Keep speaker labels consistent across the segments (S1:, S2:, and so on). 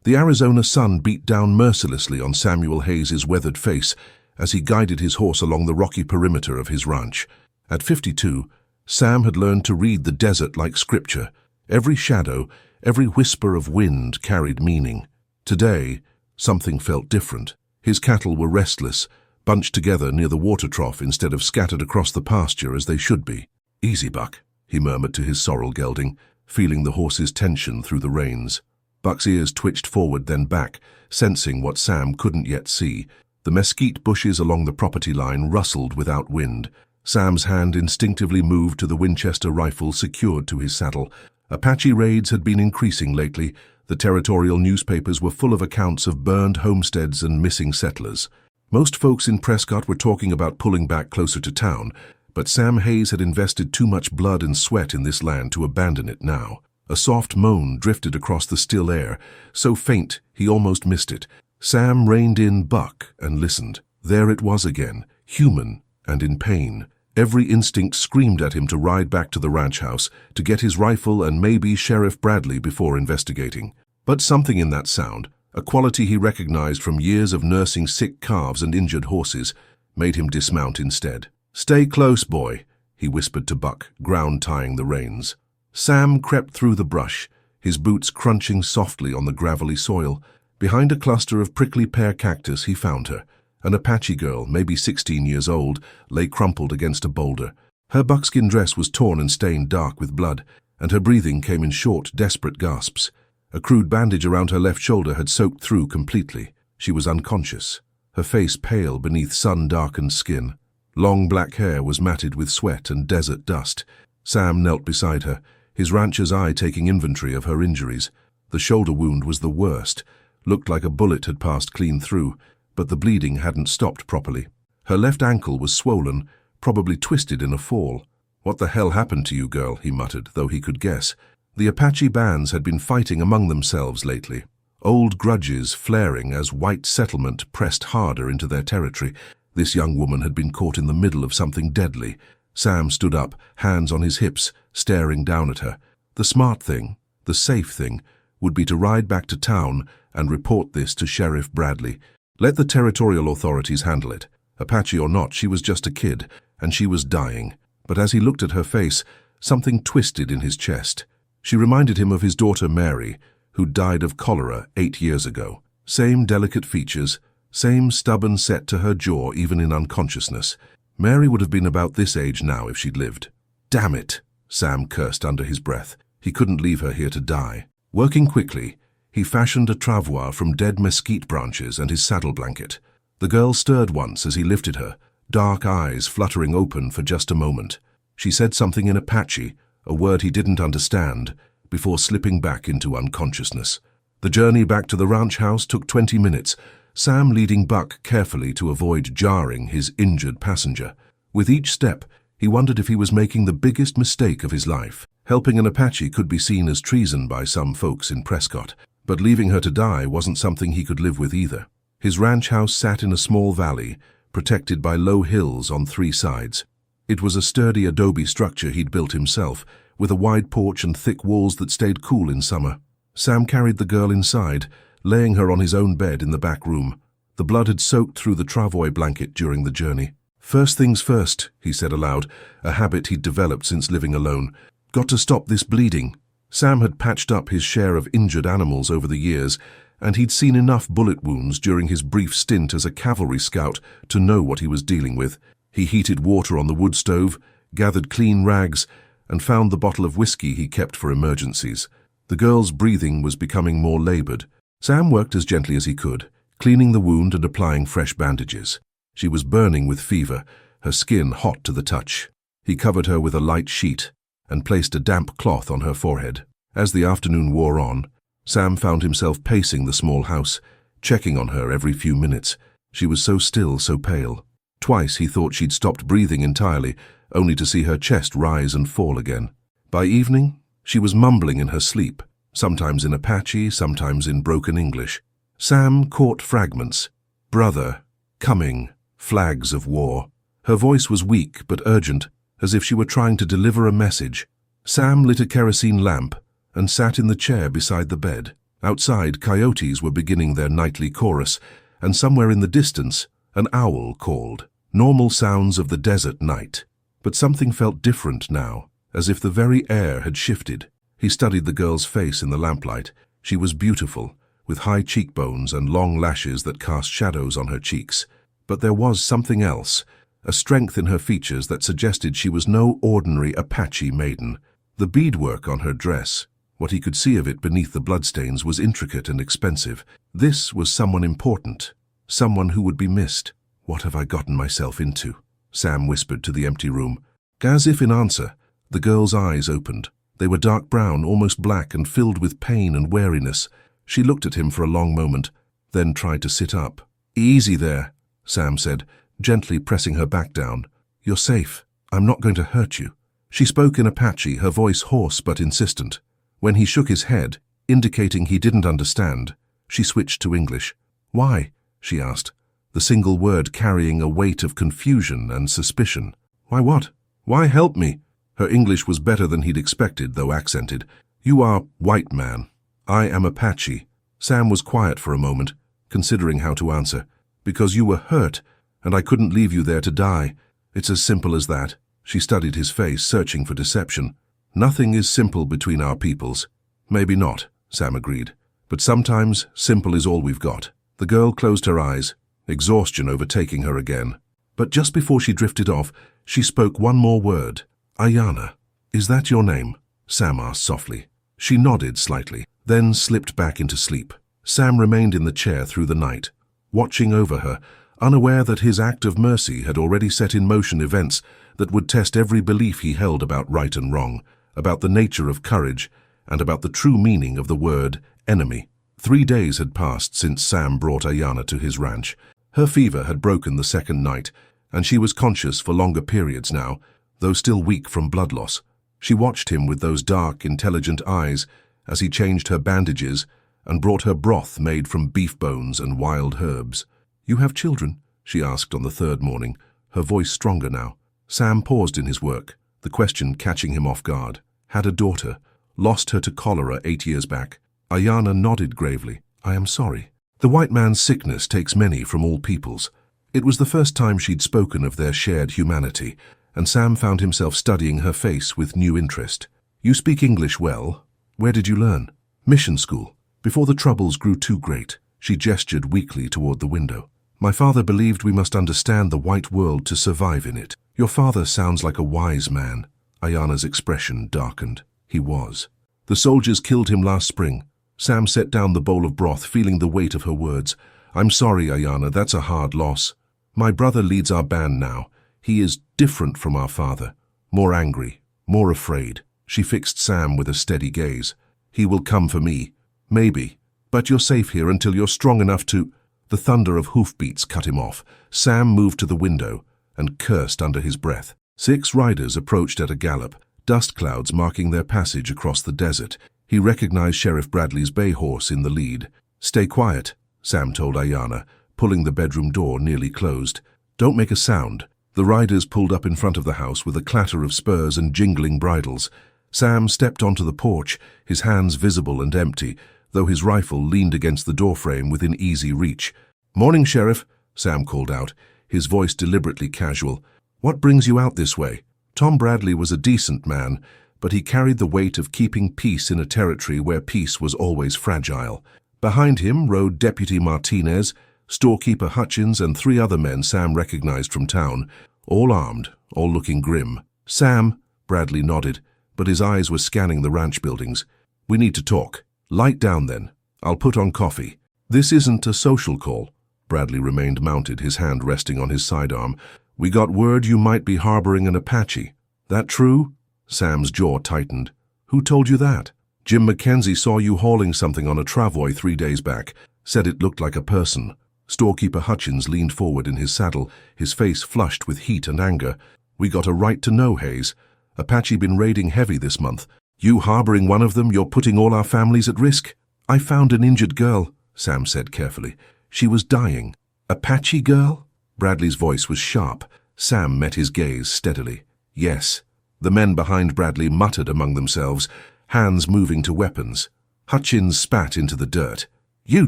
S1: The Arizona sun beat down mercilessly on Samuel Hayes's weathered face as he guided his horse along the rocky perimeter of his ranch. At 52, Sam had learned to read the desert like scripture. Every shadow, every whisper of wind carried meaning. Today, something felt different. His cattle were restless, bunched together near the water trough instead of scattered across the pasture as they should be. "Easy, Buck," he murmured to his sorrel gelding, feeling the horse's tension through the reins. Buck's ears twitched forward then back, sensing what Sam couldn't yet see. The mesquite bushes along the property line rustled without wind. Sam's hand instinctively moved to the Winchester rifle secured to his saddle. Apache raids had been increasing lately. The territorial newspapers were full of accounts of burned homesteads and missing settlers. Most folks in Prescott were talking about pulling back closer to town, but Sam Hayes had invested too much blood and sweat in this land to abandon it now. A soft moan drifted across the still air, so faint he almost missed it. Sam reined in Buck and listened. There it was again, human and in pain. Every instinct screamed at him to ride back to the ranch house, to get his rifle and maybe Sheriff Bradley before investigating. But something in that sound, a quality he recognized from years of nursing sick calves and injured horses, made him dismount instead. "Stay close, boy," he whispered to Buck, ground-tying the reins. Sam crept through the brush, his boots crunching softly on the gravelly soil. Behind a cluster of prickly pear cactus he found her. An Apache girl, maybe 16 years old, lay crumpled against a boulder. Her buckskin dress was torn and stained dark with blood, and her breathing came in short, desperate gasps. A crude bandage around her left shoulder had soaked through completely. She was unconscious, her face pale beneath sun-darkened skin. Long black hair was matted with sweat and desert dust. Sam knelt beside her, his rancher's eye taking inventory of her injuries. The shoulder wound was the worst, looked like a bullet had passed clean through, but the bleeding hadn't stopped properly. Her left ankle was swollen, probably twisted in a fall. "What the hell happened to you, girl?" he muttered, though he could guess. The Apache bands had been fighting among themselves lately, old grudges flaring as white settlement pressed harder into their territory. This young woman had been caught in the middle of something deadly. Sam stood up, hands on his hips, staring down at her. The smart thing, the safe thing, would be to ride back to town and report this to Sheriff Bradley. Let the territorial authorities handle it. Apache or not, she was just a kid, and she was dying. But as he looked at her face, something twisted in his chest. She reminded him of his daughter Mary, who died of cholera 8 years ago. Same delicate features, same stubborn set to her jaw even in unconsciousness. Mary would have been about this age now if she'd lived. "Damn it," Sam cursed under his breath. He couldn't leave her here to die. Working quickly, he fashioned a travois from dead mesquite branches and his saddle blanket. The girl stirred once as he lifted her, dark eyes fluttering open for just a moment. She said something in Apache, a word he didn't understand, before slipping back into unconsciousness. The journey back to the ranch house took 20 minutes, Sam leading Buck carefully to avoid jarring his injured passenger. With each step, he wondered if he was making the biggest mistake of his life. Helping an Apache could be seen as treason by some folks in Prescott, but leaving her to die wasn't something he could live with either. His ranch house sat in a small valley, protected by low hills on 3 sides. It was a sturdy adobe structure he'd built himself, with a wide porch and thick walls that stayed cool in summer. Sam carried the girl inside, laying her on his own bed in the back room. The blood had soaked through the travois blanket during the journey. "First things first," he said aloud, a habit he'd developed since living alone. "Got to stop this bleeding." Sam had patched up his share of injured animals over the years, and he'd seen enough bullet wounds during his brief stint as a cavalry scout to know what he was dealing with. He heated water on the wood stove, gathered clean rags, and found the bottle of whiskey he kept for emergencies. The girl's breathing was becoming more labored. Sam worked as gently as he could, cleaning the wound and applying fresh bandages. She was burning with fever, her skin hot to the touch. He covered her with a light sheet and placed a damp cloth on her forehead. As the afternoon wore on, Sam found himself pacing the small house, checking on her every few minutes. She was so still, so pale. Twice he thought she'd stopped breathing entirely, only to see her chest rise and fall again. By evening, she was mumbling in her sleep, sometimes in Apache, sometimes in broken English. Sam caught fragments. "Brother, coming, flags of war." Her voice was weak but urgent, as if she were trying to deliver a message. Sam lit a kerosene lamp and sat in the chair beside the bed. Outside, coyotes were beginning their nightly chorus, and somewhere in the distance, an owl called. Normal sounds of the desert night. But something felt different now, as if the very air had shifted. He studied the girl's face in the lamplight. She was beautiful, with high cheekbones and long lashes that cast shadows on her cheeks. But there was something else, a strength in her features that suggested she was no ordinary Apache maiden. The beadwork on her dress, what he could see of it beneath the bloodstains, was intricate and expensive. This was someone important, someone who would be missed. "What have I gotten myself into?" Sam whispered to the empty room. As if in answer, the girl's eyes opened. They were dark brown, almost black, and filled with pain and wariness. She looked at him for a long moment, then tried to sit up. "Easy there," Sam said, gently pressing her back down. "You're safe. I'm not going to hurt you." She spoke in Apache, her voice hoarse but insistent. When he shook his head, indicating he didn't understand, she switched to English. "Why?" she asked, the single word carrying a weight of confusion and suspicion. "Why what? Why help me?" Her English was better than he'd expected, though accented. "You are white man. I am Apache." Sam was quiet for a moment, considering how to answer. "Because you were hurt, and I couldn't leave you there to die. It's as simple as that." She studied his face, searching for deception. "Nothing is simple between our peoples." "Maybe not," Sam agreed. "But sometimes simple is all we've got." The girl closed her eyes, exhaustion overtaking her again. But just before she drifted off, she spoke one more word. "Ayanna, is that your name?" Sam asked softly. She nodded slightly, then slipped back into sleep. Sam remained in the chair through the night, watching over her, unaware that his act of mercy had already set in motion events that would test every belief he held about right and wrong, about the nature of courage, and about the true meaning of the word enemy. 3 days had passed since Sam brought Ayanna to his ranch. Her fever had broken the second night, and she was conscious for longer periods now, though still weak from blood loss. She watched him with those dark, intelligent eyes as he changed her bandages and brought her broth made from beef bones and wild herbs. "You have children?" she asked on the third morning, her voice stronger now. Sam paused in his work, the question catching him off guard. "Had a daughter. Lost her to cholera 8 years back." Ayanna nodded gravely. "I am sorry. The white man's sickness takes many from all peoples." It was the first time she'd spoken of their shared humanity, and Sam found himself studying her face with new interest. "You speak English well. Where did you learn?" "Mission school. Before the troubles grew too great." She gestured weakly toward the window. "My father believed we must understand the white world to survive in it." "Your father sounds like a wise man." Ayanna's expression darkened. He was. "The soldiers killed him last spring." Sam set down the bowl of broth, feeling the weight of her words. "I'm sorry, Ayanna, that's a hard loss. My brother leads our band now. He is different from our father. More angry, more afraid." She fixed Sam with a steady gaze. "He will come for me. Maybe. But you're safe here until you're strong enough to—" The thunder of hoofbeats cut him off. Sam moved to the window and cursed under his breath. 6 riders approached at a gallop, dust clouds marking their passage across the desert. He recognized Sheriff Bradley's bay horse in the lead. "Stay quiet," Sam told Ayanna, pulling the bedroom door nearly closed. "Don't make a sound." The riders pulled up in front of the house with a clatter of spurs and jingling bridles. Sam stepped onto the porch, his hands visible and empty, though his rifle leaned against the doorframe within easy reach. "Morning, Sheriff," Sam called out, his voice deliberately casual. "What brings you out this way?" Tom Bradley was a decent man, but he carried the weight of keeping peace in a territory where peace was always fragile. Behind him rode Deputy Martinez, storekeeper Hutchins, and 3 other men Sam recognized from town, all armed, all looking grim. "Sam," Bradley nodded, but his eyes were scanning the ranch buildings. "We need to talk." "Light down then. I'll put on coffee." "This isn't a social call." Bradley remained mounted, his hand resting on his sidearm. "We got word you might be harboring an Apache. That true?" Sam's jaw tightened. "Who told you that?" "Jim Mackenzie saw you hauling something on a travoy 3 days back. Said it looked like a person." Storekeeper Hutchins leaned forward in his saddle, his face flushed with heat and anger. "We got a right to know, Hayes. Apache been raiding heavy this month. You harboring one of them, you're putting all our families at risk." "I found an injured girl," Sam said carefully. "She was dying." "Apache girl?" Bradley's voice was sharp. Sam met his gaze steadily. "Yes." The men behind Bradley muttered among themselves, hands moving to weapons. Hutchins spat into the dirt. "You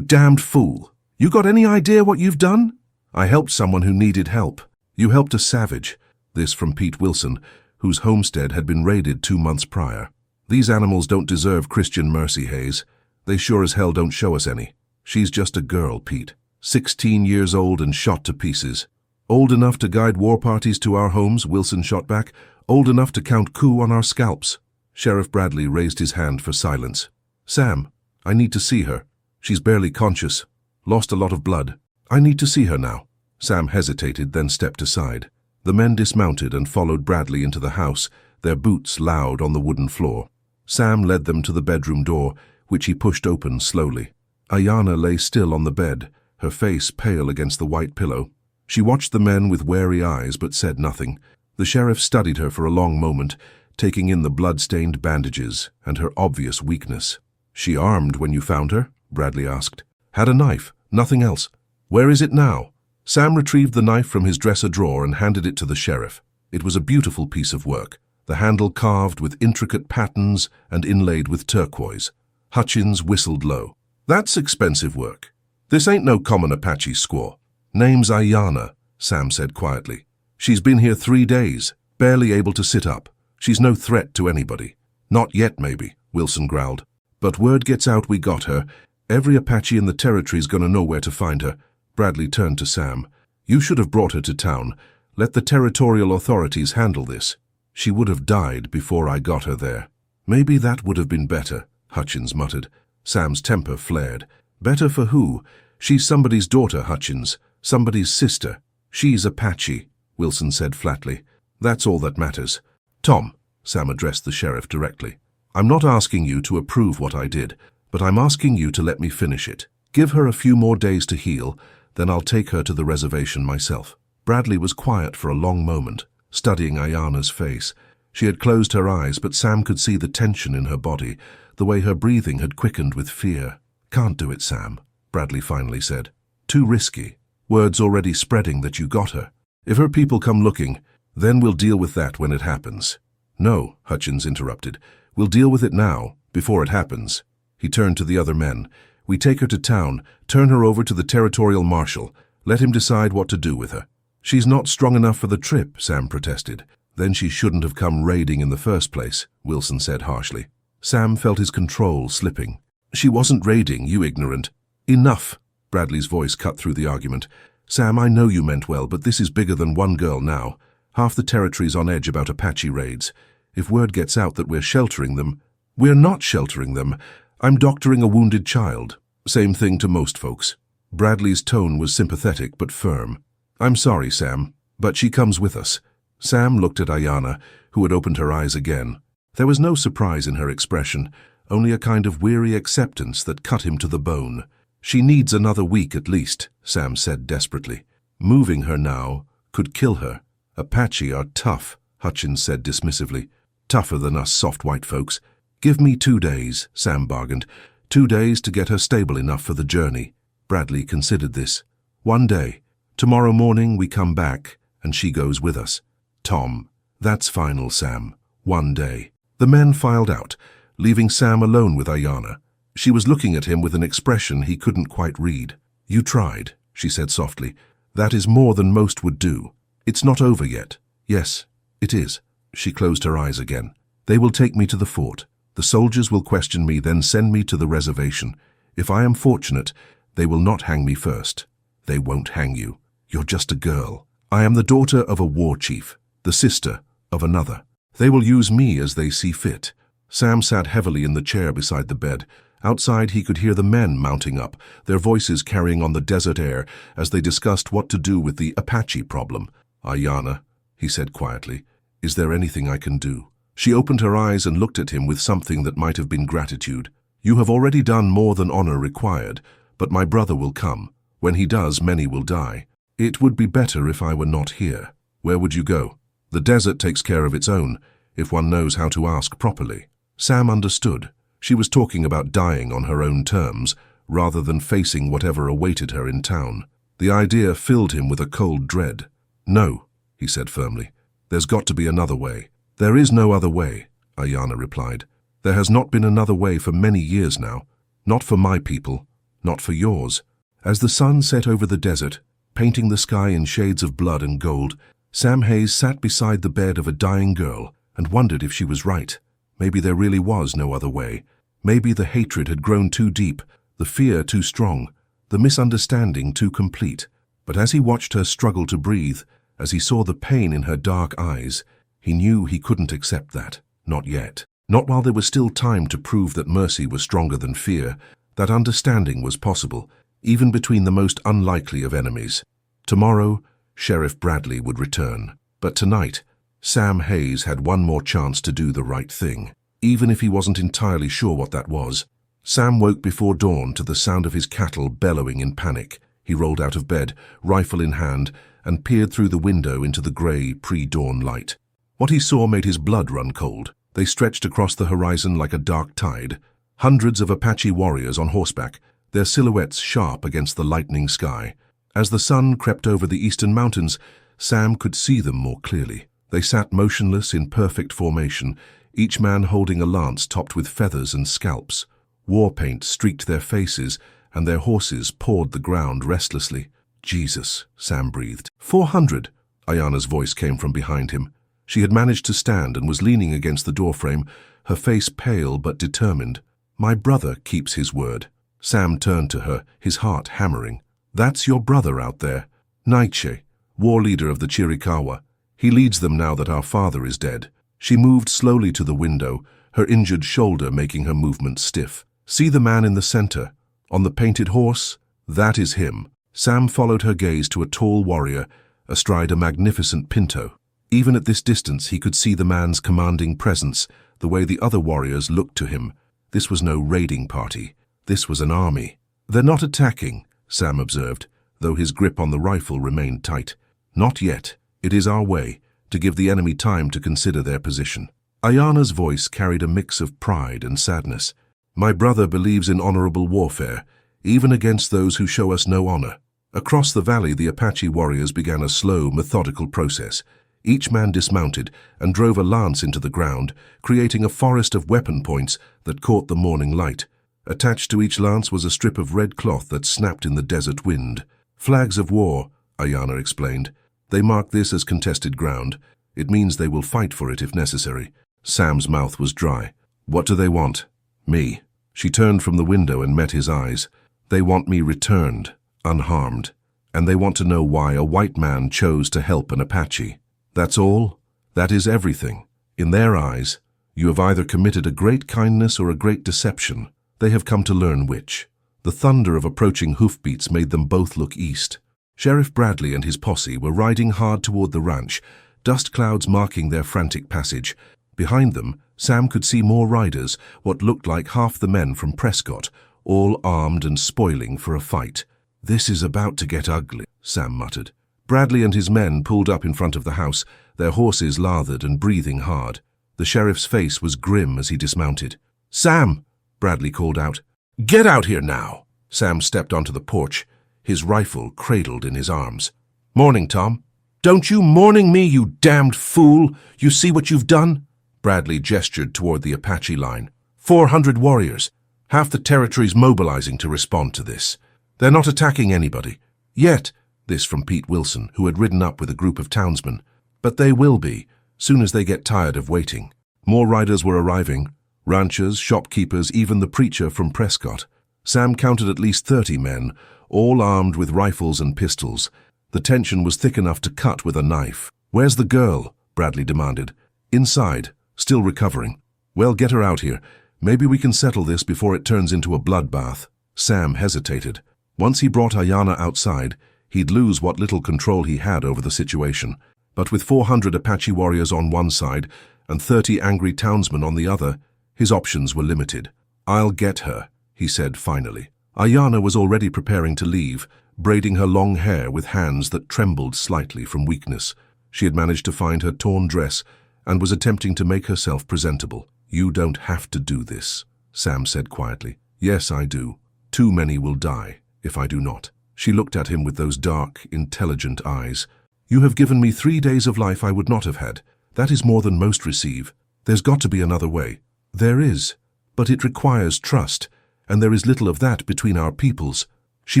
S1: damned fool! You got any idea what you've done?" "I helped someone who needed help." "You helped a savage." This from Pete Wilson, whose homestead had been raided 2 months prior. "These animals don't deserve Christian mercy, Hayes. They sure as hell don't show us any. She's just a girl, Pete. 16 years old and shot to pieces." "Old enough to guide war parties to our homes," Wilson shot back. "Old enough to count coup on our scalps." Sheriff Bradley raised his hand for silence. "Sam, I need to see her. She's barely conscious. Lost a lot of blood. I need to see her now." Sam hesitated, then stepped aside. The men dismounted and followed Bradley into the house, their boots loud on the wooden floor. Sam led them to the bedroom door, which he pushed open slowly. Ayanna lay still on the bed, her face pale against the white pillow. She watched the men with wary eyes but said nothing. The sheriff studied her for a long moment, taking in the blood-stained bandages and her obvious weakness. "She armed when you found her?" Bradley asked. "Had a knife, nothing else. Where is it now?" Sam retrieved the knife from his dresser drawer and handed it to the sheriff. It was a beautiful piece of work, the handle carved with intricate patterns and inlaid with turquoise. Hutchins whistled low. "That's expensive work. This ain't no common Apache squaw." "Name's Ayanna," Sam said quietly. "She's been here 3 days, barely able to sit up. She's no threat to anybody." "Not yet, maybe," Wilson growled. "But word gets out we got her. Every Apache in the territory's gonna know where to find her." Bradley turned to Sam. "You should have brought her to town. Let the territorial authorities handle this. She would have died before I got her there." "Maybe that would have been better," Hutchins muttered. Sam's temper flared. "Better for who? She's somebody's daughter, Hutchins. Somebody's sister. She's Apache," Wilson said flatly. "That's all that matters." "Tom," Sam addressed the sheriff directly, "I'm not asking you to approve what I did, but I'm asking you to let me finish it. Give her a few more days to heal, then I'll take her to the reservation myself." Bradley was quiet for a long moment, studying Ayanna's face. She had closed her eyes, but Sam could see the tension in her body, the way her breathing had quickened with fear. "Can't do it, Sam," Bradley finally said. "Too risky. Word's already spreading that you got her. If her people come looking, then we'll deal with that when it happens." "No," Hutchins interrupted. "We'll deal with it now, before it happens." He turned to the other men. "We take her to town, turn her over to the territorial marshal. Let him decide what to do with her." "She's not strong enough for the trip," Sam protested. "Then she shouldn't have come raiding in the first place," Wilson said harshly. Sam felt his control slipping. "She wasn't raiding, you ignorant." "Enough," Bradley's voice cut through the argument. "Sam, I know you meant well, but this is bigger than one girl now. Half the territory's on edge about Apache raids. If word gets out that we're sheltering them—" "We're not sheltering them. I'm doctoring a wounded child. Same thing to most folks." Bradley's tone was sympathetic but firm. "I'm sorry, Sam, but she comes with us." Sam looked at Ayanna, who had opened her eyes again. There was no surprise in her expression, only a kind of weary acceptance that cut him to the bone. "She needs another week at least," Sam said desperately. "Moving her now could kill her." "Apache are tough," Hutchins said dismissively. "Tougher than us soft white folks." "Give me 2 days," Sam bargained. 2 days to get her stable enough for the journey." Bradley considered this. "1 day. Tomorrow morning we come back, and she goes with us." "Tom, that's final, Sam. 1 day." The men filed out, leaving Sam alone with Ayanna. She was looking at him with an expression he couldn't quite read. "You tried," she said softly. "That is more than most would do. It's not over yet." "Yes, it is." She closed her eyes again. "They will take me to the fort. The soldiers will question me, then send me to the reservation. If I am fortunate, they will not hang me first." "They won't hang you. You're just a girl. I am the daughter of a war chief, the sister of another. They will use me as they see fit." Sam sat heavily in the chair beside the bed. Outside he could hear the men mounting up, their voices carrying on the desert air as they discussed what to do with the Apache problem. "Ayanna," he said quietly, "is there anything I can do?" She opened her eyes and looked at him with something that might have been gratitude. "You have already done more than honor required, but my brother will come. When he does, many will die. It would be better if I were not here. Where would you go? The desert takes care of its own, if one knows how to ask properly." Sam understood. She was talking about dying on her own terms, rather than facing whatever awaited her in town. The idea filled him with a cold dread. "No," he said firmly. "There's got to be another way." "There is no other way," Ayanna replied. "There has not been another way for many years now. Not for my people, not for yours. As the sun set over the desert, painting the sky in shades of blood and gold, Sam Hayes sat beside the bed of a dying girl and wondered if she was right. Maybe there really was no other way. Maybe the hatred had grown too deep, the fear too strong, the misunderstanding too complete. But as he watched her struggle to breathe, as he saw the pain in her dark eyes, he knew he couldn't accept that. Not yet. Not while there was still time to prove that mercy was stronger than fear, that understanding was possible, even between the most unlikely of enemies. Tomorrow, Sheriff Bradley would return. But tonight, Sam Hayes had one more chance to do the right thing, even if he wasn't entirely sure what that was. Sam woke before dawn to the sound of his cattle bellowing in panic. He rolled out of bed, rifle in hand, and peered through the window into the grey, pre-dawn light. What he saw made his blood run cold. They stretched across the horizon like a dark tide. Hundreds of Apache warriors on horseback, their silhouettes sharp against the lightning sky. As the sun crept over the eastern mountains, Sam could see them more clearly. They sat motionless in perfect formation, each man holding a lance topped with feathers and scalps. War paint streaked their faces, and their horses pawed the ground restlessly. Jesus, Sam breathed. 400, Ayana's voice came from behind him. She had managed to stand and was leaning against the doorframe, her face pale but determined. My brother keeps his word. Sam turned to her, his heart hammering. That's your brother out there. Naiche, war leader of the Chiricahua. He leads them now that our father is dead. She moved slowly to the window, her injured shoulder making her movements stiff. See the man in the center, on the painted horse? That is him. Sam followed her gaze to a tall warrior, astride a magnificent pinto. Even at this distance, he could see the man's commanding presence, the way the other warriors looked to him. This was no raiding party. This was an army. They're not attacking, Sam observed, though his grip on the rifle remained tight. Not yet. It is our way, to give the enemy time to consider their position. Ayana's voice carried a mix of pride and sadness. My brother believes in honorable warfare, even against those who show us no honor. Across the valley, the Apache warriors began a slow, methodical process. Each man dismounted and drove a lance into the ground, creating a forest of weapon points that caught the morning light. Attached to each lance was a strip of red cloth that snapped in the desert wind. Flags of war, Ayana explained. They mark this as contested ground. It means they will fight for it if necessary. Sam's mouth was dry. What do they want? Me. She turned from the window and met his eyes. They want me returned, unharmed. And they want to know why a white man chose to help an Apache. That's all? That is everything. In their eyes, you have either committed a great kindness or a great deception. They have come to learn which. The thunder of approaching hoofbeats made them both look east. Sheriff Bradley and his posse were riding hard toward the ranch, dust clouds marking their frantic passage. Behind them, Sam could see more riders, what looked like half the men from Prescott, all armed and spoiling for a fight. This is about to get ugly, Sam muttered. Bradley and his men pulled up in front of the house, their horses lathered and breathing hard. The sheriff's face was grim as he dismounted. Sam! Bradley called out. Get out here now! Sam stepped onto the porch, his rifle cradled in his arms. Morning, Tom. Don't you morning me, you damned fool! You see what you've done? Bradley gestured toward the Apache line. 400 warriors. Half the territory's mobilizing to respond to this. They're not attacking anybody. Yet, this from Pete Wilson, who had ridden up with a group of townsmen. But they will be, soon as they get tired of waiting. More riders were arriving. Ranchers, shopkeepers, even the preacher from Prescott. Sam counted at least 30 men, all armed with rifles and pistols. The tension was thick enough to cut with a knife. Where's the girl? Bradley demanded. Inside, still recovering. Well, get her out here. Maybe we can settle this before it turns into a bloodbath. Sam hesitated. Once he brought Ayana outside, he'd lose what little control he had over the situation. But with 400 Apache warriors on one side and 30 angry townsmen on the other, his options were limited. I'll get her, he said finally. Ayana was already preparing to leave, braiding her long hair with hands that trembled slightly from weakness. She had managed to find her torn dress and was attempting to make herself presentable. You don't have to do this, Sam said quietly. Yes, I do. Too many will die if I do not. She looked at him with those dark, intelligent eyes. You have given me 3 days of life I would not have had. That is more than most receive. There's got to be another way. There is, but it requires trust, and there is little of that between our peoples." She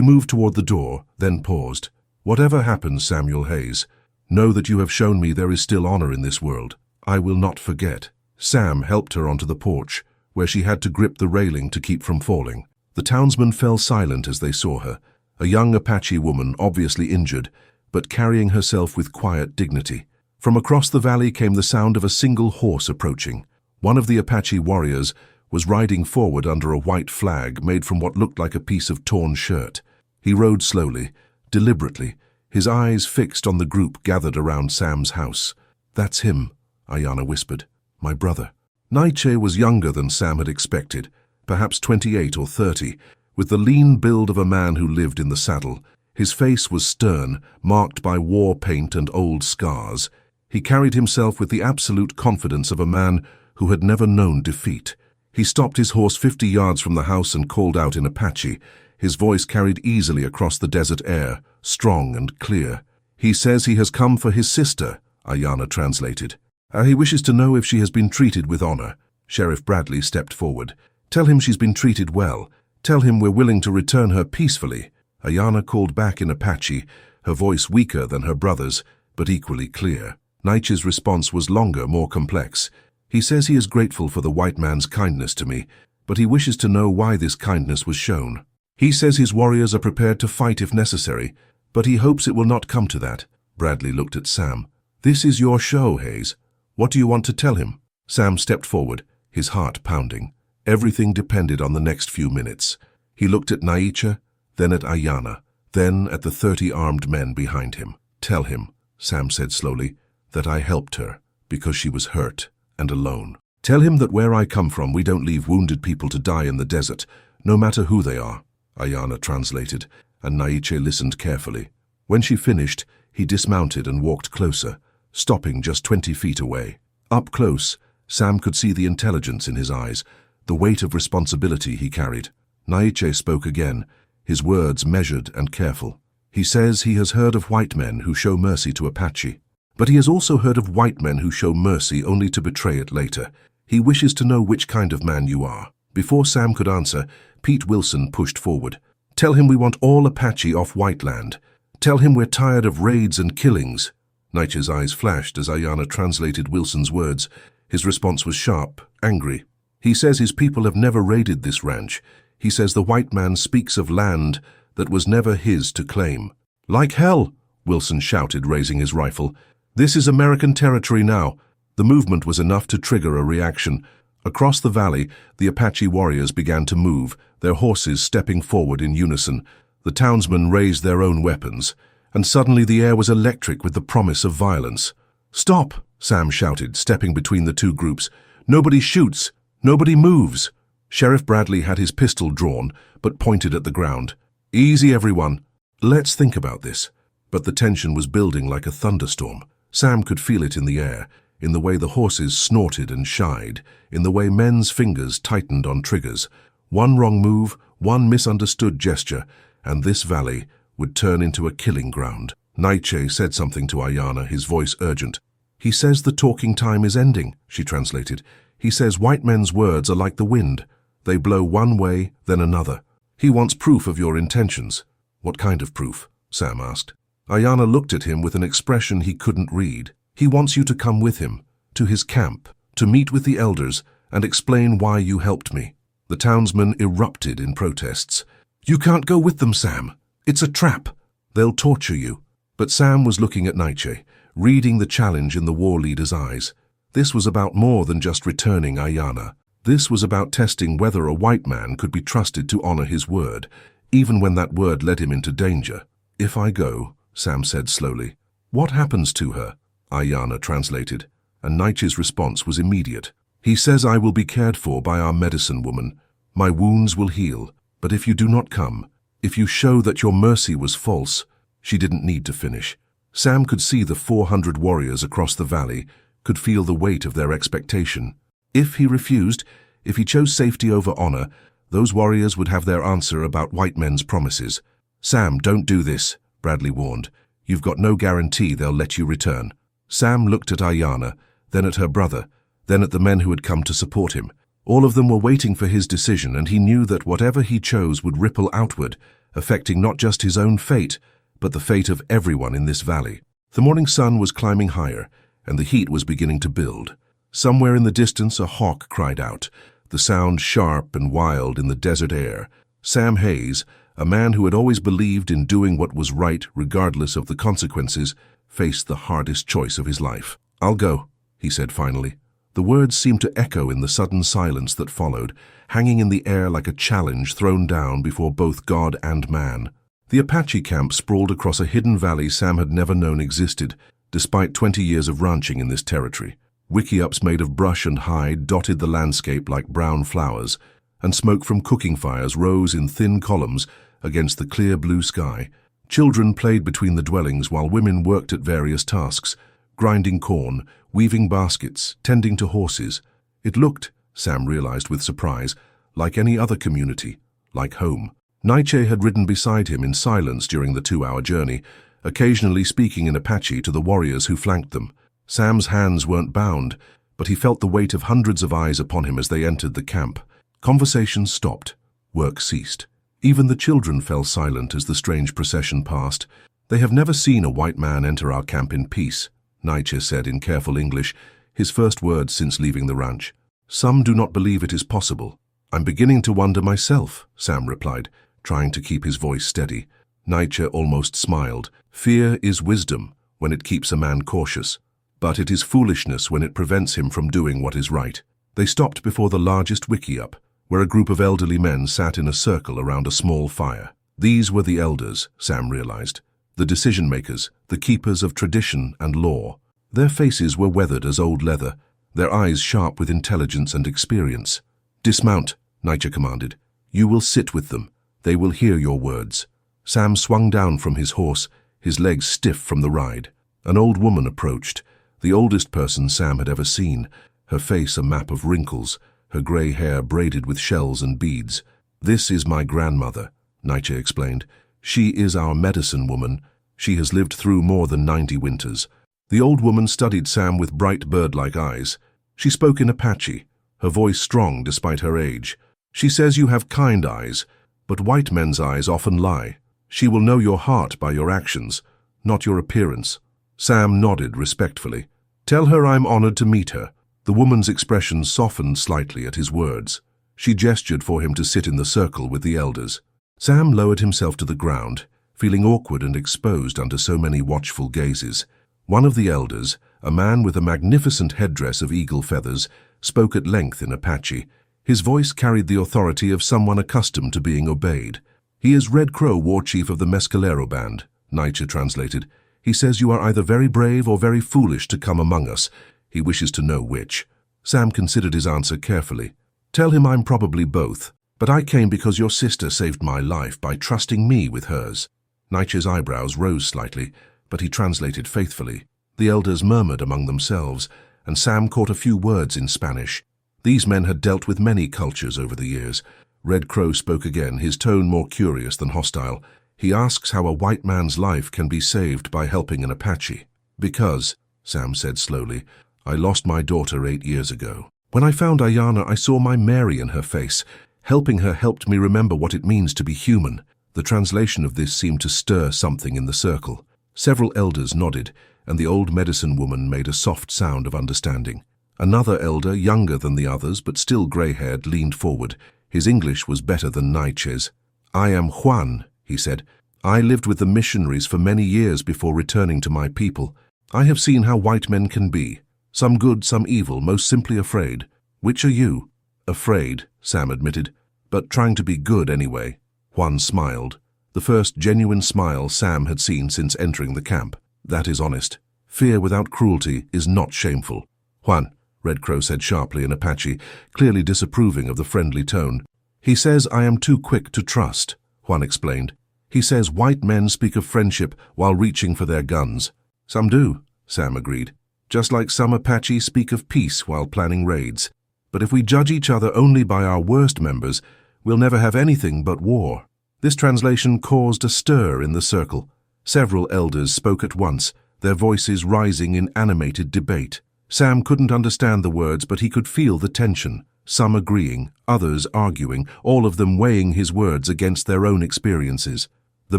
S1: moved toward the door, then paused. "Whatever happens, Samuel Hayes, know that you have shown me there is still honor in this world. I will not forget." Sam helped her onto the porch, where she had to grip the railing to keep from falling. The townsmen fell silent as they saw her, a young Apache woman obviously injured, but carrying herself with quiet dignity. From across the valley came the sound of a single horse approaching. One of the Apache warriors was riding forward under a white flag made from what looked like a piece of torn shirt. He rode slowly, deliberately, his eyes fixed on the group gathered around Sam's house. "That's him," Ayanna whispered. "My brother." Naiche was younger than Sam had expected, perhaps 28 or 30, with the lean build of a man who lived in the saddle. His face was stern, marked by war paint and old scars. He carried himself with the absolute confidence of a man who had never known defeat. He stopped his horse 50 yards from the house and called out in Apache. His voice carried easily across the desert air, strong and clear. "He says he has come for his sister," Ayanna translated. "He wishes to know if she has been treated with honor." Sheriff Bradley stepped forward. "Tell him she's been treated well. Tell him we're willing to return her peacefully." Ayanna called back in Apache, her voice weaker than her brother's, but equally clear. Naiche's response was longer, more complex. "He says he is grateful for the white man's kindness to me, but he wishes to know why this kindness was shown. He says his warriors are prepared to fight if necessary, but he hopes it will not come to that." Bradley looked at Sam. "This is your show, Hayes. What do you want to tell him?" Sam stepped forward, his heart pounding. Everything depended on the next few minutes. He looked at Naiche, then at Ayanna, then at the 30 armed men behind him. "Tell him," Sam said slowly, "that I helped her because she was hurt and alone. Tell him that where I come from, we don't leave wounded people to die in the desert, no matter who they are." Ayanna translated, and Naiche listened carefully. When she finished, he dismounted and walked closer, stopping just 20 feet away. Up close, Sam could see the intelligence in his eyes, the weight of responsibility he carried. Naiche spoke again, his words measured and careful. "He says he has heard of white men who show mercy to Apache, but he has also heard of white men who show mercy only to betray it later. He wishes to know which kind of man you are." Before Sam could answer, Pete Wilson pushed forward. "Tell him we want all Apache off white land. Tell him we're tired of raids and killings." Naiche's eyes flashed as Ayanna translated Wilson's words. His response was sharp, angry. "He says his people have never raided this ranch. He says the white man speaks of land that was never his to claim." "Like hell!" Wilson shouted, raising his rifle. "This is American territory now." The movement was enough to trigger a reaction. Across the valley, the Apache warriors began to move, their horses stepping forward in unison. The townsmen raised their own weapons, and suddenly the air was electric with the promise of violence. "Stop!" Sam shouted, stepping between the two groups. "Nobody shoots! Nobody moves!" Sheriff Bradley had his pistol drawn, but pointed at the ground. "Easy, everyone. Let's think about this." But the tension was building like a thunderstorm. Sam could feel it in the air, in the way the horses snorted and shied, in the way men's fingers tightened on triggers. One wrong move, one misunderstood gesture, and this valley would turn into a killing ground. Naiche said something to Ayanna, his voice urgent. "He says the talking time is ending," she translated. "He says white men's words are like the wind. They blow one way, then another. He wants proof of your intentions." "What kind of proof?" Sam asked. Ayanna looked at him with an expression he couldn't read. "He wants you to come with him, to his camp, to meet with the elders and explain why you helped me." The townsmen erupted in protests. "You can't go with them, Sam. It's a trap. They'll torture you." But Sam was looking at Naiche, reading the challenge in the war leader's eyes. This was about more than just returning Ayanna. This was about testing whether a white man could be trusted to honor his word, even when that word led him into danger. "If I go," Sam said slowly, "what happens to her?" Ayanna translated, and Naiche's response was immediate. "He says I will be cared for by our medicine woman. My wounds will heal, but if you do not come, if you show that your mercy was false," she didn't need to finish. Sam could see the 400 warriors across the valley, could feel the weight of their expectation. If he refused, if he chose safety over honor, those warriors would have their answer about white men's promises. "Sam, don't do this," Bradley warned. "You've got no guarantee they'll let you return." Sam looked at Ayanna, then at her brother, then at the men who had come to support him. All of them were waiting for his decision, and he knew that whatever he chose would ripple outward, affecting not just his own fate, but the fate of everyone in this valley. The morning sun was climbing higher, and the heat was beginning to build. Somewhere in the distance a hawk cried out, the sound sharp and wild in the desert air. Sam Hayes, a man who had always believed in doing what was right regardless of the consequences, faced the hardest choice of his life. "I'll go," he said finally. The words seemed to echo in the sudden silence that followed, hanging in the air like a challenge thrown down before both God and man. The Apache camp sprawled across a hidden valley Sam had never known existed, despite 20 years of ranching in this territory. Wickiups made of brush and hide dotted the landscape like brown flowers, and smoke from cooking fires rose in thin columns against the clear blue sky. Children played between the dwellings while women worked at various tasks, grinding corn, weaving baskets, tending to horses. It looked, Sam realized with surprise, like any other community, like home. Nietzsche had ridden beside him in silence during the 2-hour journey, occasionally speaking in Apache to the warriors who flanked them. Sam's hands weren't bound, but he felt the weight of hundreds of eyes upon him as they entered the camp. Conversations stopped. Work ceased. Even the children fell silent as the strange procession passed. "They have never seen a white man enter our camp in peace," Nietzsche said in careful English, his first words since leaving the ranch. "Some do not believe it is possible." "I'm beginning to wonder myself," Sam replied, trying to keep his voice steady. Nietzsche almost smiled. "Fear is wisdom when it keeps a man cautious, but it is foolishness when it prevents him from doing what is right." They stopped before the largest wickiup, where a group of elderly men sat in a circle around a small fire. These were the elders, Sam realized, the decision-makers, the keepers of tradition and law. Their faces were weathered as old leather, their eyes sharp with intelligence and experience. "Dismount," Nietzsche commanded. "You will sit with them. They will hear your words." Sam swung down from his horse, his legs stiff from the ride. An old woman approached, the oldest person Sam had ever seen, her face a map of wrinkles, her grey hair braided with shells and beads. "This is my grandmother," Nietzsche explained. "She is our medicine woman. She has lived through more than 90 winters." The old woman studied Sam with bright bird-like eyes. She spoke in Apache, her voice strong despite her age. "She says you have kind eyes, but white men's eyes often lie. She will know your heart by your actions, not your appearance." Sam nodded respectfully. "Tell her I'm honored to meet her." The woman's expression softened slightly at his words. She gestured for him to sit in the circle with the elders. Sam lowered himself to the ground, feeling awkward and exposed under so many watchful gazes. One of the elders, a man with a magnificent headdress of eagle feathers, spoke at length in Apache. His voice carried the authority of someone accustomed to being obeyed. "He is Red Crow, war chief of the Mescalero band," Nietzsche translated. "He says you are either very brave or very foolish to come among us. He wishes to know which." Sam considered his answer carefully. "Tell him I'm probably both, but I came because your sister saved my life by trusting me with hers." Nietzsche's eyebrows rose slightly, but he translated faithfully. The elders murmured among themselves, and Sam caught a few words in Spanish. These men had dealt with many cultures over the years. Red Crow spoke again, his tone more curious than hostile. "He asks how a white man's life can be saved by helping an Apache." "Because," Sam said slowly, "I lost my daughter 8 years ago. When I found Ayana, I saw my Mary in her face. Helping her helped me remember what it means to be human." The translation of this seemed to stir something in the circle. Several elders nodded, and the old medicine woman made a soft sound of understanding. Another elder, younger than the others but still grey-haired, leaned forward. His English was better than Nietzsche's. "I am Juan," he said. "I lived with the missionaries for many years before returning to my people. I have seen how white men can be. Some good, some evil, most simply afraid. Which are you?" "Afraid," Sam admitted, "but trying to be good anyway." Juan smiled. The first genuine smile Sam had seen since entering the camp. "That is honest. Fear without cruelty is not shameful." "Juan," Red Crow said sharply in Apache, clearly disapproving of the friendly tone. "He says I am too quick to trust," Juan explained. "He says white men speak of friendship while reaching for their guns." "Some do," Sam agreed. "Just like some Apache speak of peace while planning raids. But if we judge each other only by our worst members, we'll never have anything but war." This translation caused a stir in the circle. Several elders spoke at once, their voices rising in animated debate. Sam couldn't understand the words, but he could feel the tension. some agreeing, others arguing, all of them weighing his words against their own experiences. The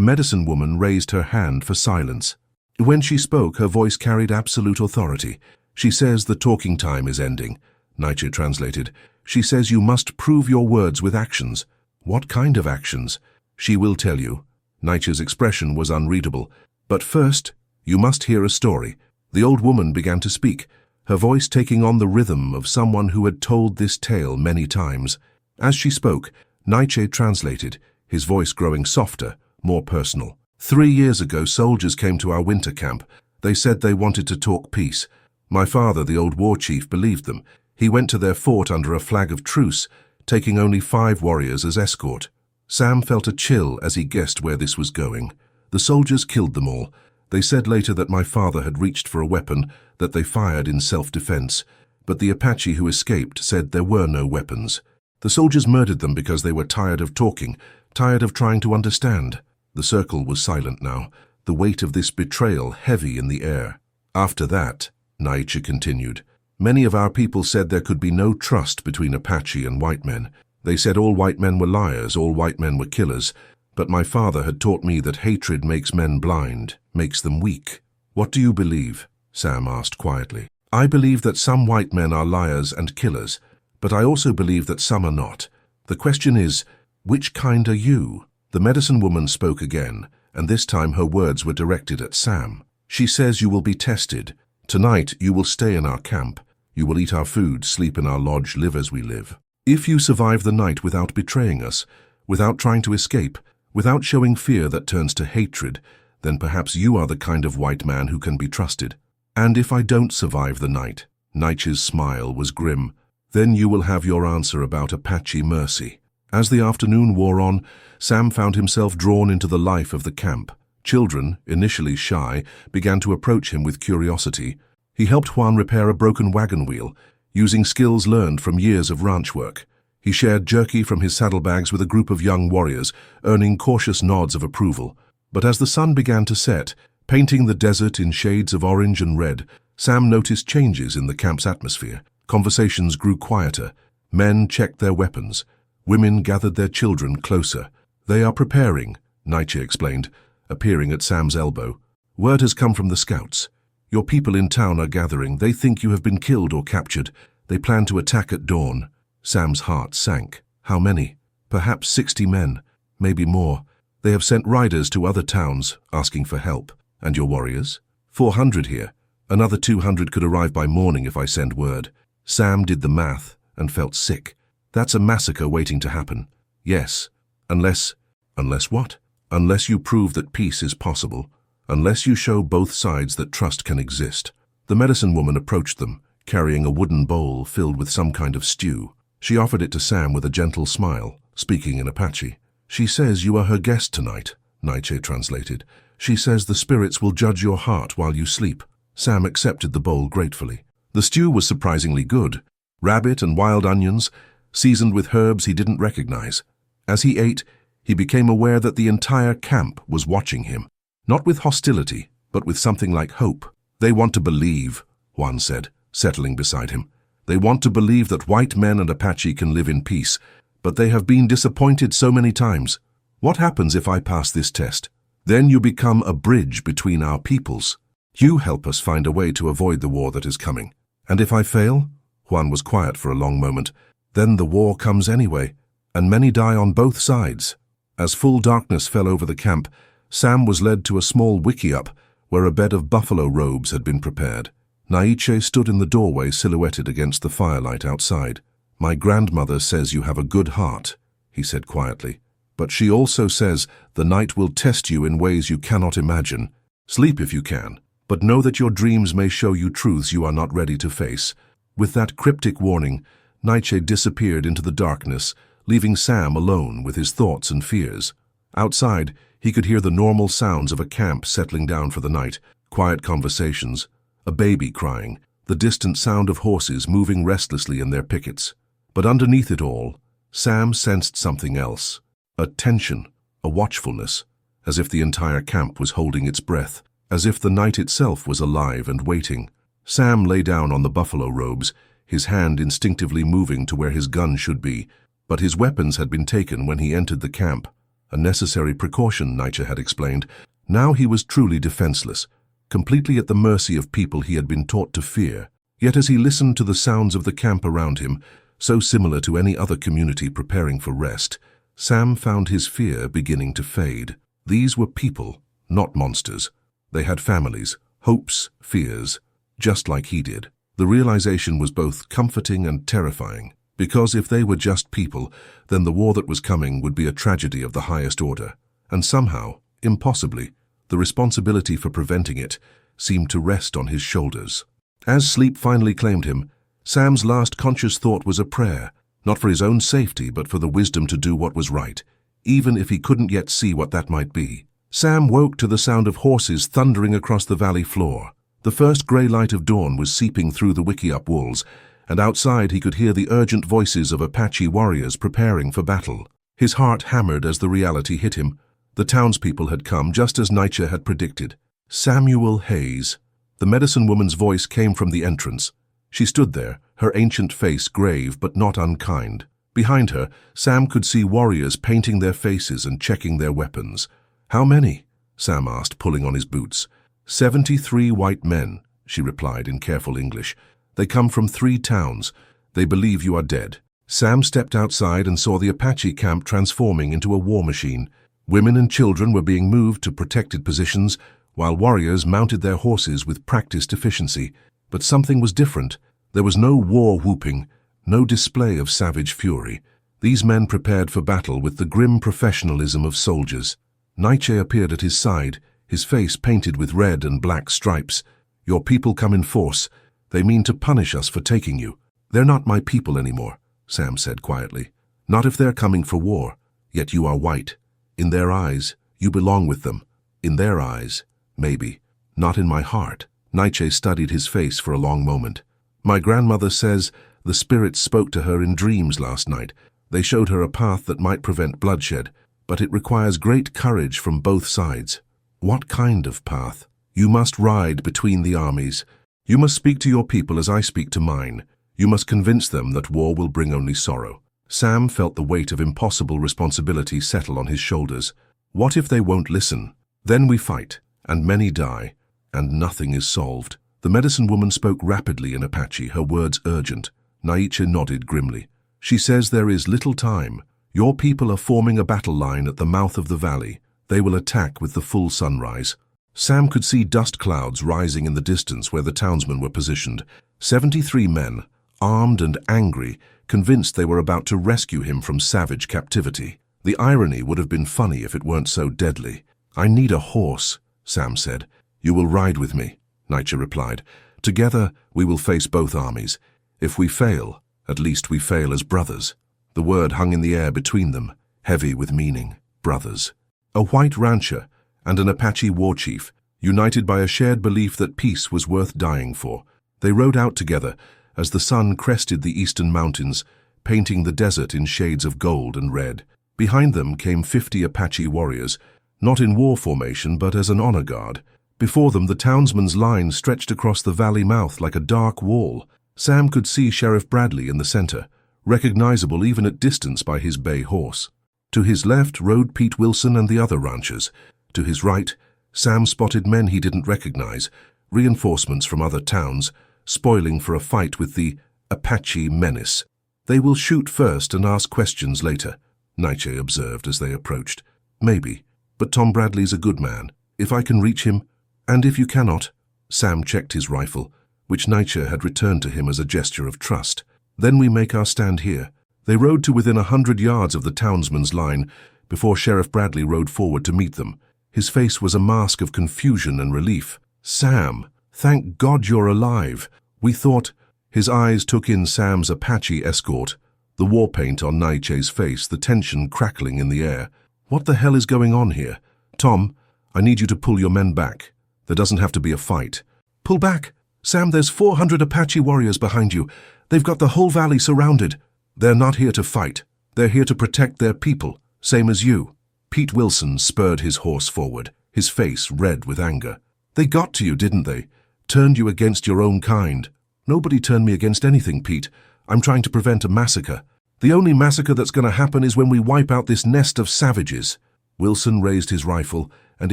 S1: medicine woman raised her hand for silence. When she spoke, her voice carried absolute authority. She says the talking time is ending. Nietzsche translated. She says you must prove your words with actions. What kind of actions? She will tell you. Nietzsche's expression was unreadable. But first, you must hear a story. The old woman began to speak, her voice taking on the rhythm of someone who had told this tale many times. As she spoke, Nietzsche translated, his voice growing softer, more personal. 3 years ago, soldiers came to our winter camp. They said they wanted to talk peace. My father, the old war chief, believed them. He went to their fort under a flag of truce, taking only 5 warriors as escort. Sam felt a chill as he guessed where this was going. The soldiers killed them all. They said later that my father had reached for a weapon, that they fired in self-defense. But the Apache who escaped said there were no weapons. The soldiers murdered them because they were tired of talking, tired of trying to understand. The circle was silent now, the weight of this betrayal heavy in the air. After that, Nietzsche continued, many of our people said there could be no trust between Apache and white men. They said all white men were liars, all white men were killers. But my father had taught me that hatred makes men blind, makes them weak. What do you believe? Sam asked quietly. I believe that some white men are liars and killers, but I also believe that some are not. The question is, which kind are you? The medicine woman spoke again, and this time her words were directed at Sam. She says you will be tested. Tonight you will stay in our camp. You will eat our food, sleep in our lodge, live as we live. If you survive the night without betraying us, without trying to escape, without showing fear that turns to hatred, then perhaps you are the kind of white man who can be trusted. And if I don't survive the night, Nietzsche's smile was grim, then you will have your answer about Apache mercy. As the afternoon wore on, Sam found himself drawn into the life of the camp. Children, initially shy, began to approach him with curiosity. He helped Juan repair a broken wagon wheel, using skills learned from years of ranch work. He shared jerky from his saddlebags with a group of young warriors, earning cautious nods of approval. But as the sun began to set, painting the desert in shades of orange and red, Sam noticed changes in the camp's atmosphere. Conversations grew quieter. Men checked their weapons. Women gathered their children closer. They are preparing, Nietzsche explained, appearing at Sam's elbow. Word has come from the scouts. Your people in town are gathering. They think you have been killed or captured. They plan to attack at dawn. Sam's heart sank. How many? Perhaps 60 men, maybe more. They have sent riders to other towns, asking for help. And your warriors? 400 here. Another 200 could arrive by morning if I send word. Sam did the math and felt sick. That's a massacre waiting to happen. Yes, unless what? Unless you prove that peace is possible. Unless you show both sides that trust can exist. The medicine woman approached them, carrying a wooden bowl filled with some kind of stew. She offered it to Sam with a gentle smile, speaking in Apache. She says you are her guest tonight, Nietzsche translated. She says the spirits will judge your heart while you sleep. Sam accepted the bowl gratefully. The stew was surprisingly good. Rabbit and wild onions, seasoned with herbs he didn't recognize. As he ate, he became aware that the entire camp was watching him. Not with hostility, but with something like hope. They want to believe, Juan said, settling beside him. They want to believe that white men and Apache can live in peace, but they have been disappointed so many times. What happens if I pass this test? Then you become a bridge between our peoples. You help us find a way to avoid the war that is coming. And if I fail? Juan was quiet for a long moment. Then the war comes anyway, and many die on both sides. As full darkness fell over the camp, Sam was led to a small wickiup where a bed of buffalo robes had been prepared. Nietzsche stood in the doorway silhouetted against the firelight outside. My grandmother says you have a good heart, he said quietly. But she also says the night will test you in ways you cannot imagine. Sleep if you can, but know that your dreams may show you truths you are not ready to face. With that cryptic warning, Nietzsche disappeared into the darkness, leaving Sam alone with his thoughts and fears. Outside, he could hear the normal sounds of a camp settling down for the night, quiet conversations, a baby crying, the distant sound of horses moving restlessly in their pickets. But underneath it all, Sam sensed something else, a tension, a watchfulness, as if the entire camp was holding its breath, as if the night itself was alive and waiting. Sam lay down on the buffalo robes, his hand instinctively moving to where his gun should be. But his weapons had been taken when he entered the camp. A necessary precaution, Nietzsche had explained. Now he was truly defenseless, completely at the mercy of people he had been taught to fear. Yet as he listened to the sounds of the camp around him, so similar to any other community preparing for rest, Sam found his fear beginning to fade. These were people, not monsters. They had families, hopes, fears, just like he did. The realization was both comforting and terrifying, because if they were just people, then the war that was coming would be a tragedy of the highest order. And somehow, impossibly, the responsibility for preventing it seemed to rest on his shoulders. As sleep finally claimed him, Sam's last conscious thought was a prayer, not for his own safety but for the wisdom to do what was right, even if he couldn't yet see what that might be. Sam woke to the sound of horses thundering across the valley floor. The first grey light of dawn was seeping through the wickiup walls, and outside he could hear the urgent voices of Apache warriors preparing for battle. His heart hammered as the reality hit him. The townspeople had come just as Nietzsche had predicted. Samuel Hayes. The medicine woman's voice came from the entrance. She stood there, her ancient face grave but not unkind. Behind her, Sam could see warriors painting their faces and checking their weapons. "How many?" Sam asked, pulling on his boots. 73 white men," she replied in careful English. "They come from 3 towns. They believe you are dead." Sam stepped outside and saw the Apache camp transforming into a war machine. Women and children were being moved to protected positions, while warriors mounted their horses with practiced efficiency. But something was different. There was no war whooping, no display of savage fury. These men prepared for battle with the grim professionalism of soldiers. Nietzsche appeared at his side, his face painted with red and black stripes. "Your people come in force. They mean to punish us for taking you." "They're not my people anymore," Sam said quietly. "Not if they're coming for war. Yet you are white. In their eyes, you belong with them. In their eyes, maybe. Not in my heart." Nietzsche studied his face for a long moment. "My grandmother says the spirits spoke to her in dreams last night. They showed her a path that might prevent bloodshed, but it requires great courage from both sides." "What kind of path?" "You must ride between the armies. You must speak to your people as I speak to mine. You must convince them that war will bring only sorrow." Sam felt the weight of impossible responsibility settle on his shoulders. What if they won't listen? Then we fight, and many die, and nothing is solved. The medicine woman spoke rapidly in Apache, her words urgent. Nietzsche nodded grimly. "She says there is little time. Your people are forming a battle line at the mouth of the valley. They will attack with the full sunrise." Sam could see dust clouds rising in the distance where the townsmen were positioned. 73 men, armed and angry, convinced they were about to rescue him from savage captivity. The irony would have been funny if it weren't so deadly. "I need a horse," Sam said. "You will ride with me," Nietzsche replied. "Together we will face both armies. If we fail, at least we fail as brothers." The word hung in the air between them, heavy with meaning. Brothers. A white rancher and an Apache war chief, united by a shared belief that peace was worth dying for. They rode out together as the sun crested the eastern mountains, painting the desert in shades of gold and red. Behind them came 50 Apache warriors, not in war formation but as an honor guard. Before them, the townsmen's line stretched across the valley mouth like a dark wall. Sam could see Sheriff Bradley in the center, recognizable even at distance by his bay horse. To his left rode Pete Wilson and the other ranchers. To his right, Sam spotted men he didn't recognize, reinforcements from other towns, spoiling for a fight with the Apache menace. "They will shoot first and ask questions later," Nietzsche observed as they approached. "Maybe, but Tom Bradley's a good man. If I can reach him, and if you cannot." Sam checked his rifle, which Nietzsche had returned to him as a gesture of trust. "Then we make our stand here." They rode to within 100 yards of the townsmen's line before Sheriff Bradley rode forward to meet them. His face was a mask of confusion and relief. "Sam, thank God you're alive. We thought—" His eyes took in Sam's Apache escort, the war paint on Nietzsche's face, the tension crackling in the air. "What the hell is going on here? Tom, I need you to pull your men back. There doesn't have to be a fight." "Pull back? Sam, there's 400 Apache warriors behind you. They've got the whole valley surrounded." "They're not here to fight. They're here to protect their people, same as you." Pete Wilson spurred his horse forward, his face red with anger. "They got to you, didn't they? Turned you against your own kind." Nobody turned me against anything, Pete. I'm trying to prevent a massacre. The only massacre that's going to happen is when we wipe out this nest of savages." Wilson raised his rifle, and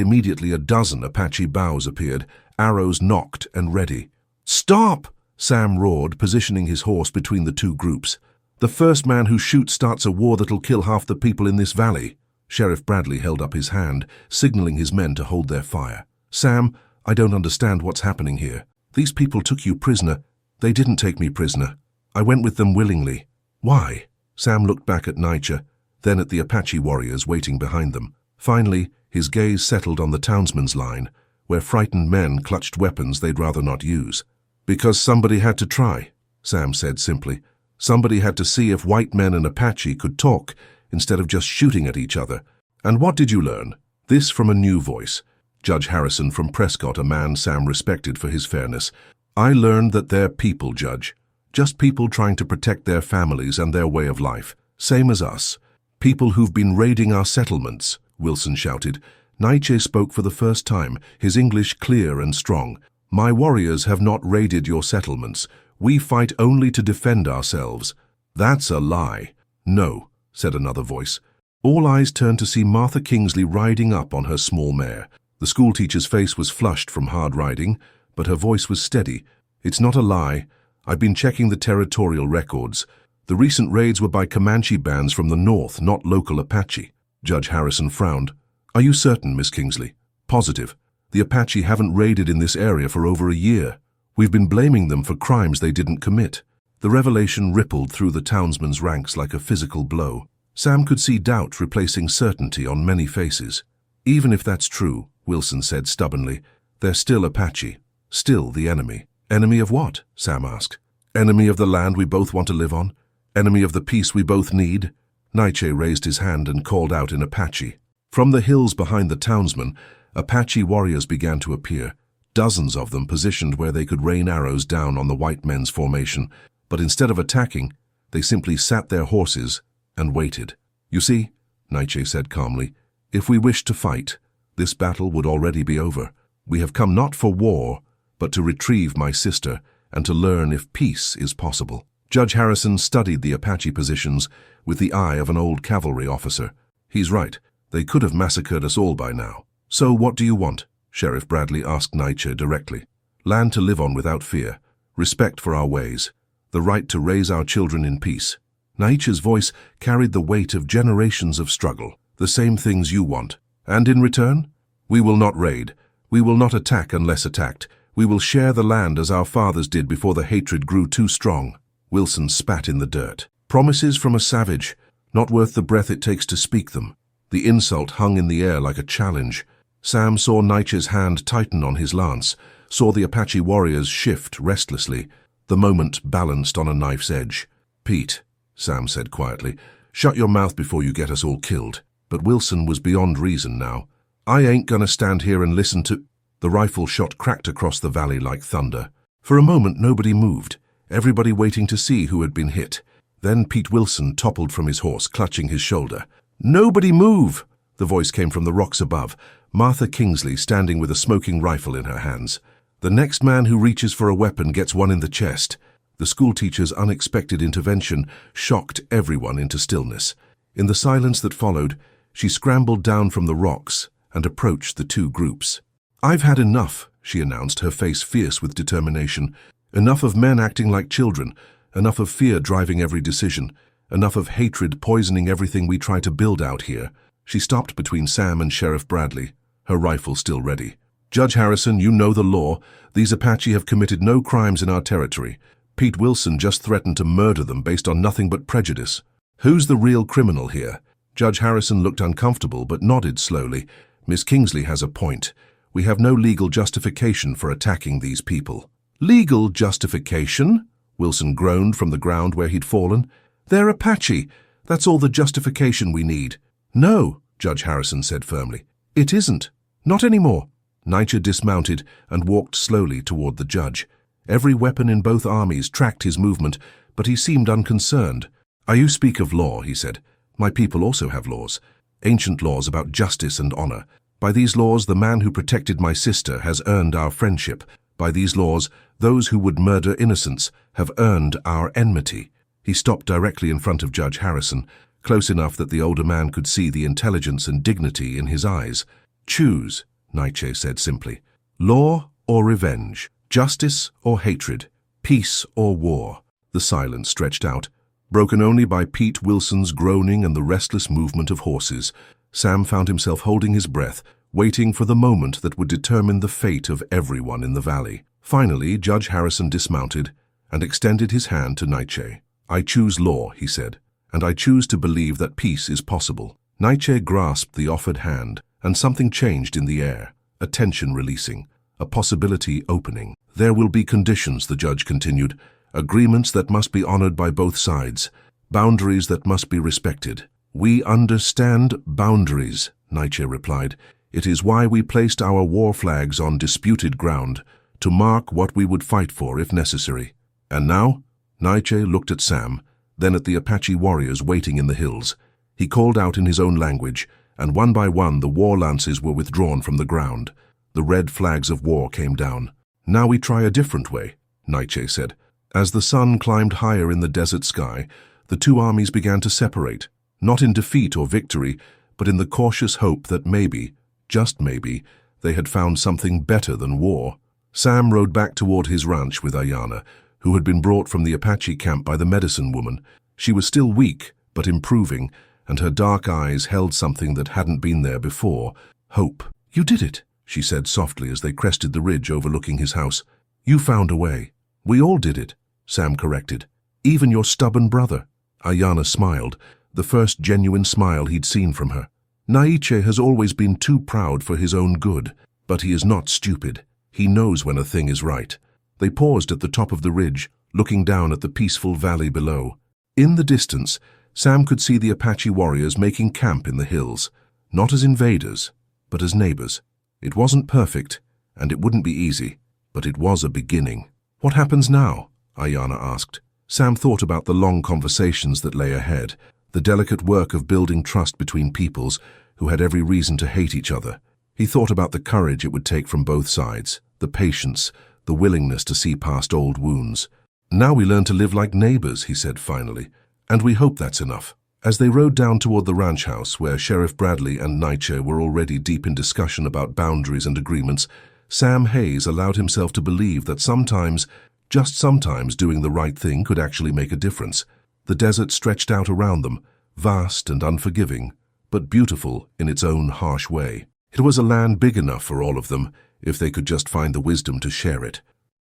S1: immediately a dozen Apache bows appeared, arrows nocked and ready. "Stop!" Sam roared, positioning his horse between the two groups. "The first man who shoots starts a war that'll kill half the people in this valley." Sheriff Bradley held up his hand, signaling his men to hold their fire. "Sam, I don't understand what's happening here. These people took you prisoner." "They didn't take me prisoner. I went with them willingly." "Why?" Sam looked back at Nietzsche, then at the Apache warriors waiting behind them. Finally, his gaze settled on the townsmen's line, where frightened men clutched weapons they'd rather not use. "Because somebody had to try," Sam said simply. "Somebody had to see if white men and Apache could talk instead of just shooting at each other." "And what did you learn?" This from a new voice. Judge Harrison from Prescott, a man Sam respected for his fairness. "I learned that they're people, Judge. Just people trying to protect their families and their way of life. Same as us. People who've been raiding our settlements," Wilson shouted. Nietzsche spoke for the first time, his English clear and strong. "My warriors have not raided your settlements. We fight only to defend ourselves." "That's a lie." "No," said another voice. All eyes turned to see Martha Kingsley riding up on her small mare. The schoolteacher's face was flushed from hard riding, but her voice was steady. "It's not a lie. I've been checking the territorial records. The recent raids were by Comanche bands from the north, not local Apache." Judge Harrison frowned. "Are you certain, Miss Kingsley?" "Positive. The Apache haven't raided in this area for over a year. We've been blaming them for crimes they didn't commit." The revelation rippled through the townsmen's ranks like a physical blow. Sam could see doubt replacing certainty on many faces. "Even if that's true," Wilson said stubbornly, "they're still Apache. Still the enemy." "Enemy of what?" Sam asked. "Enemy of the land we both want to live on? Enemy of the peace we both need?" Nietzsche raised his hand and called out in Apache. From the hills behind the townsmen, Apache warriors began to appear, dozens of them positioned where they could rain arrows down on the white men's formation. But instead of attacking, they simply sat their horses and waited. "You see," Nietzsche said calmly, "if we wished to fight, this battle would already be over. We have come not for war, but to retrieve my sister and to learn if peace is possible." Judge Harrison studied the Apache positions with the eye of an old cavalry officer. "He's right. They could have massacred us all by now." "So what do you want?" Sheriff Bradley asked Nietzsche directly. "Land to live on without fear, respect for our ways, the right to raise our children in peace." Nietzsche's voice carried the weight of generations of struggle. "The same things you want. And in return? We will not raid. We will not attack unless attacked. We will share the land as our fathers did before the hatred grew too strong." Wilson spat in the dirt. "Promises from a savage, not worth the breath it takes to speak them." The insult hung in the air like a challenge. Sam saw Nietzsche's hand tighten on his lance, saw the Apache warriors shift restlessly. The moment balanced on a knife's edge. "Pete," Sam said quietly, "shut your mouth before you get us all killed." But Wilson was beyond reason now. "I ain't gonna stand here and listen to—" The rifle shot cracked across the valley like thunder. For a moment nobody moved, everybody waiting to see who had been hit. Then Pete Wilson toppled from his horse, clutching his shoulder. "Nobody move!" The voice came from the rocks above, Martha Kingsley standing with a smoking rifle in her hands. "The next man who reaches for a weapon gets one in the chest." The schoolteacher's unexpected intervention shocked everyone into stillness. In the silence that followed, she scrambled down from the rocks and approached the two groups. "I've had enough," she announced, her face fierce with determination. "Enough of men acting like children, enough of fear driving every decision, enough of hatred poisoning everything we try to build out here." She stopped between Sam and Sheriff Bradley, her rifle still ready. "Judge Harrison, you know the law. These Apache have committed no crimes in our territory. Pete Wilson just threatened to murder them based on nothing but prejudice. Who's the real criminal here?" Judge Harrison looked uncomfortable but nodded slowly. "Miss Kingsley has a point. We have no legal justification for attacking these people." "Legal justification?" Wilson groaned from the ground where he'd fallen. "They're Apache. That's all the justification we need." "No," Judge Harrison said firmly. "It isn't. Not anymore." Nietzsche dismounted and walked slowly toward the judge. Every weapon in both armies tracked his movement, but he seemed unconcerned. "You speak of law," he said. "My people also have laws. Ancient laws about justice and honor. By these laws, the man who protected my sister has earned our friendship. By these laws, those who would murder innocents have earned our enmity. He stopped directly in front of Judge Harrison, close enough that the older man could see the intelligence and dignity in his eyes. "Choose," Nietzsche said simply. "Law or revenge? Justice or hatred? Peace or war?" The silence stretched out, broken only by Pete Wilson's groaning and the restless movement of horses. Sam found himself holding his breath, waiting for the moment that would determine the fate of everyone in the valley. Finally, Judge Harrison dismounted and extended his hand to Nietzsche. "I choose law," he said, "and I choose to believe that peace is possible." Nietzsche grasped the offered hand, and something changed in the air, a tension releasing, a possibility opening. "There will be conditions," the judge continued, "agreements that must be honored by both sides, boundaries that must be respected." "We understand boundaries," Nietzsche replied. "It is why we placed our war flags on disputed ground, to mark what we would fight for if necessary." "And now?" Nietzsche looked at Sam, then at the Apache warriors waiting in the hills. He called out in his own language, and one by one the war lances were withdrawn from the ground. The red flags of war came down. "Now we try a different way," Nietzsche said. As the sun climbed higher in the desert sky, the two armies began to separate, not in defeat or victory, but in the cautious hope that maybe, just maybe, they had found something better than war. Sam rode back toward his ranch with Ayanna, who had been brought from the Apache camp by the medicine woman. She was still weak, but improving, and her dark eyes held something that hadn't been there before: hope. "You did it," she said softly as they crested the ridge overlooking his house. "You found a way." "We all did it," Sam corrected. "Even your stubborn brother." Ayanna smiled, the first genuine smile he'd seen from her. "Nietzsche has always been too proud for his own good, but he is not stupid. He knows when a thing is right." They paused at the top of the ridge, looking down at the peaceful valley below. In the distance, Sam could see the Apache warriors making camp in the hills, not as invaders, but as neighbors. It wasn't perfect, and it wouldn't be easy, but it was a beginning. "What happens now?" Ayanna asked. Sam thought about the long conversations that lay ahead, the delicate work of building trust between peoples who had every reason to hate each other. He thought about the courage it would take from both sides, the patience, the willingness to see past old wounds. "Now we learn to live like neighbors," he said finally, "and we hope that's enough." As they rode down toward the ranch house, where Sheriff Bradley and Nietzsche were already deep in discussion about boundaries and agreements, Sam Hayes allowed himself to believe that sometimes, just sometimes, doing the right thing could actually make a difference. The desert stretched out around them, vast and unforgiving, but beautiful in its own harsh way. It was a land big enough for all of them, if they could just find the wisdom to share it.